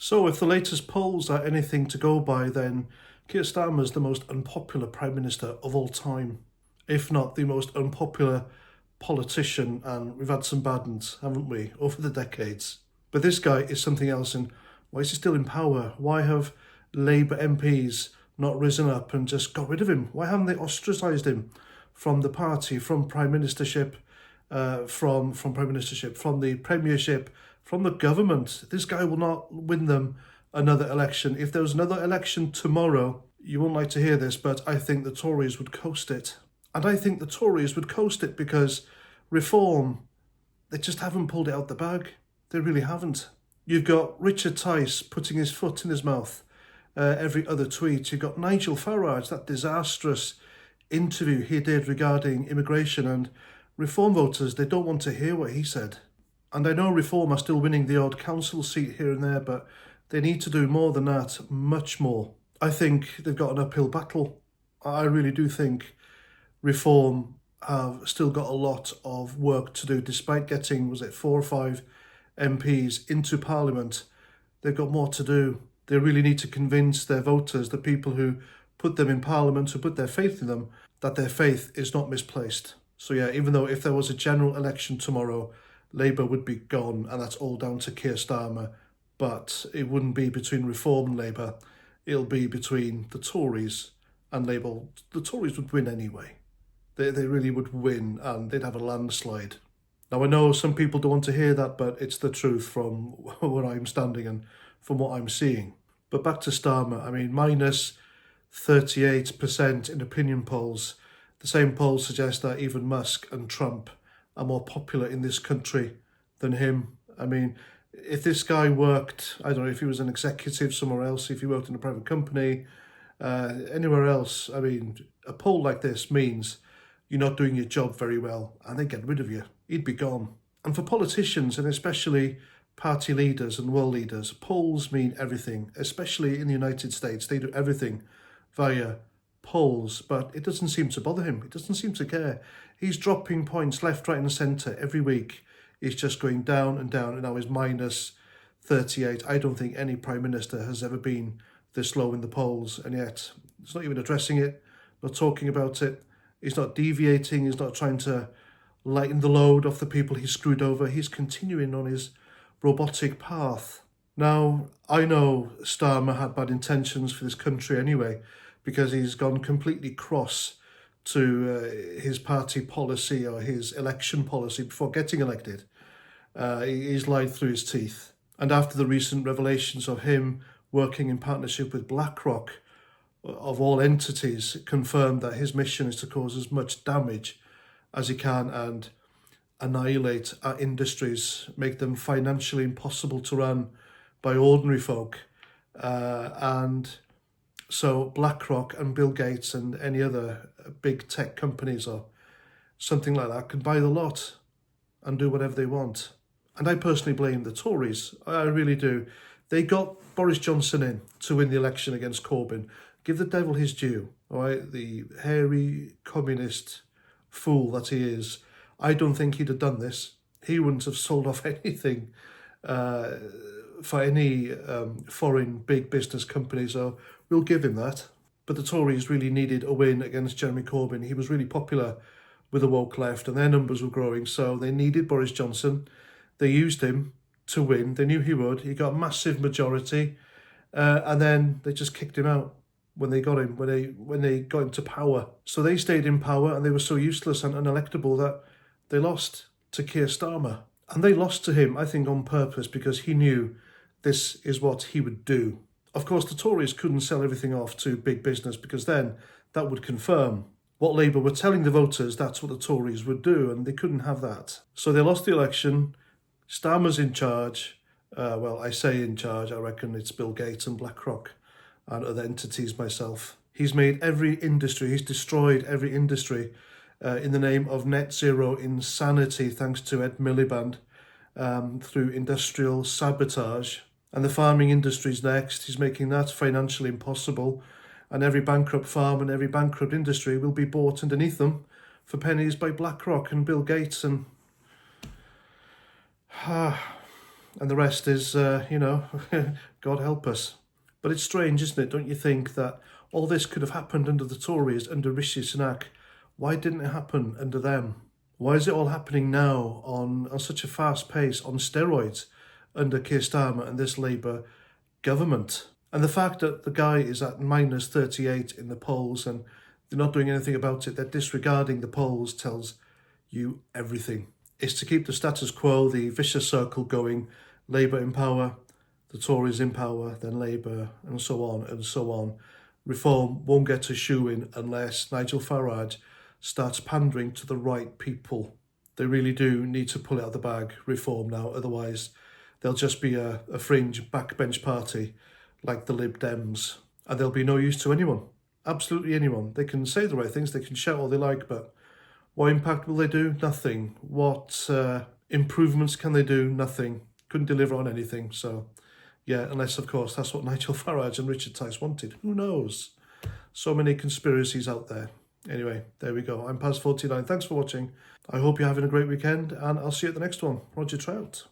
So if the latest polls are anything to go by, then Keir Starmer is the most unpopular Prime Minister of all time, if not the most unpopular politician, and we've had some bad ones, haven't we, over the decades. But this guy is something else, and why is he still in power? Why have Labour MPs not risen up and just got rid of him? Why haven't they ostracised him from the party, from Prime Ministership, from the Premiership, from the government? This guy will not win them another election. If there was another election tomorrow, you won't like to hear this, but I think the Tories would coast it. And I think the Tories would coast it because reform, they just haven't pulled it out the bag. They really haven't. You've got Richard Tice putting his foot in his mouth every other tweet. You've got Nigel Farage, that disastrous interview he did regarding immigration, and Reform voters, they don't want to hear what he said. And I know Reform are still winning the odd council seat here and there, but they need to do more than that, much more. I think they've got an uphill battle. I really do think Reform have still got a lot of work to do, despite getting, 4 or 5 MPs into Parliament. They've got more to do. They really need to convince their voters, the people who put them in Parliament, who put their faith in them, that their faith is not misplaced. So yeah, even though if there was a general election tomorrow, Labour would be gone, and that's all down to Keir Starmer, but it wouldn't be between Reform and Labour. It'll be between the Tories and Labour. The Tories would win anyway. They really would win, and they'd have a landslide. Now, I know some people don't want to hear that, but it's the truth from where I'm standing and from what I'm seeing. But back to Starmer, I mean, minus 38% in opinion polls. The same polls suggest that even Musk and Trump are more popular in this country than him. I mean, if this guy worked, I don't know, if he was an executive somewhere else, if he worked in a private company, anywhere else, I mean, a poll like this means you're not doing your job very well and they get rid of you. He'd be gone. And for politicians, and especially party leaders and world leaders, polls mean everything, especially in the United States. They do everything via polls, but it doesn't seem to bother him. It doesn't seem to care. He's dropping points left, right and centre every week. He's just going down, and now he's minus 38. I don't think any Prime Minister has ever been this low in the polls, and yet he's not even addressing it, not talking about it. He's not deviating. He's not trying to lighten the load off the people he screwed over. He's continuing on his robotic path. Now, I know Starmer had bad intentions for this country anyway, because he's gone completely cross to his party policy or his election policy before getting elected. He's lied through his teeth. And after the recent revelations of him working in partnership with BlackRock, of all entities, confirmed that his mission is to cause as much damage as he can and annihilate our industries, make them financially impossible to run by ordinary folk. And so BlackRock and Bill Gates and any other big tech companies or something like that can buy the lot and do whatever they want. And I personally blame the Tories. I really do. They got Boris Johnson in to win the election against Corbyn. Give the devil his due, all right? The hairy communist fool that he is. I don't think he'd have done this. He wouldn't have sold off anything for any foreign big business companies, so we'll give him that. But the Tories really needed a win against Jeremy Corbyn. He was really popular with the woke left and their numbers were growing, so they needed Boris Johnson. They used him to win. They knew he would. He got a massive majority, and then they just kicked him out when they got him, when they got into power. So they stayed in power and they were so useless and unelectable that they lost to Keir Starmer. And they lost to him, I think, on purpose, because he knew this is what he would do. Of course, the Tories couldn't sell everything off to big business, because then that would confirm what Labour were telling the voters that's what the Tories would do, and they couldn't have that. So they lost the election. Starmer's in charge. Well, I say in charge, I reckon it's Bill Gates and BlackRock and other entities myself. He's made every industry, he's destroyed every industry in the name of net zero insanity, thanks to Ed Miliband, through industrial sabotage. And the farming industry's next. He's making that financially impossible. And every bankrupt farm and every bankrupt industry will be bought underneath them for pennies by BlackRock and Bill Gates. And And the rest is, God help us. But it's strange, isn't it? Don't you think that all this could have happened under the Tories, under Rishi Sunak? Why didn't it happen under them? Why is it all happening now on such a fast pace, on steroids, under Keir Starmer and this Labour government? And the fact that the guy is at minus 38 in the polls and they're not doing anything about it, they're disregarding the polls, tells you everything. It's to keep the status quo, the vicious circle going, Labour in power, the Tories in power, then Labour, and so on and so on. Reform won't get a shoe in unless Nigel Farage starts pandering to the right people. They really do need to pull it out of the bag, reform now, otherwise they'll just be a fringe backbench party like the Lib Dems, and they'll be no use to anyone, absolutely anyone. They can say the right things, they can shout all they like, but what impact will they do? Nothing. What improvements can they do? Nothing. Couldn't deliver on anything. So, yeah, unless, of course, that's what Nigel Farage and Richard Tice wanted. Who knows? So many conspiracies out there. Anyway, there we go. I'm Paz49. Thanks for watching. I hope you're having a great weekend, and I'll see you at the next one. Roger Trout.